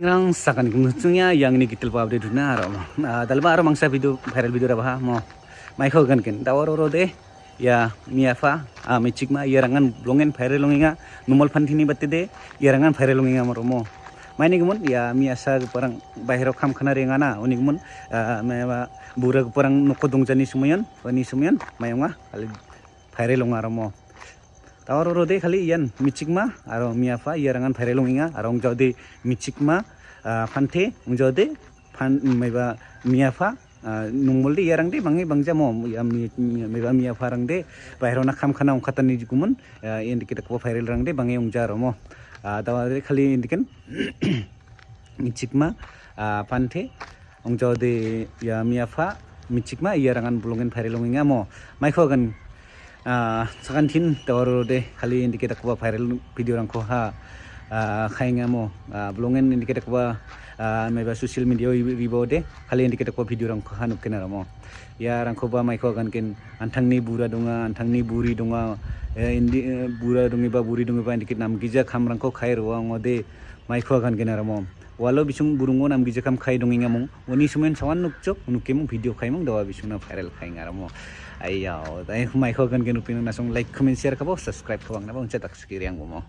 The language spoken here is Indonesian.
Ngrang sakan kumutunya yang ini kita lupa update na aro. Dalba aro mangsa video viral video rabah mo. Maiko gan ken tawar ro de ya miafa mechikma yarangan blongen viral longinga numol phantini batte de yarangan viral longinga mo. Maini gumun ya miasa parang bahiro kham khana rengana uni gumun meba bura parang noko dongjani sumayan ani sumayan mayonga kali viral longa mo. Tawar ro de khali yan michikma aro miafa yarangan viral longinga arong jodi michikma phante jodi phan meba miafa nungmoldi yarang de bangi bangja mo ya meba miafa rang de bahiro na kham khana ongkhatani gumun indi kita ko viral rang de bangi ongja ro mo. Tawar de khali indiken michikma phante ongjodi ya miafa michikma yarangan blongen viral longinga mo maiko gan sakan tin tawar de kali indiketa kuba viral video rangko ha khainga mo blongen indiketa kuba meba social media ribo de kali indiketa kuba video rangko ha nukena mo ya rangko ba maiko gan ken antangni bura donga antangni buri donga indi bura dongi ba buri dongi ba indiket nam gija kham rangko khai ro ngode maiko gan kenara mo walo bisung burungo nam gija kam khai donginga mo oni sumen sawan nukjok nukemo video khai mong dawa bisungna viral khainga mo ayo dai maiko gan ken upin nasong like comment share kabo subscribe kabang na bang cetak sekiri yang mo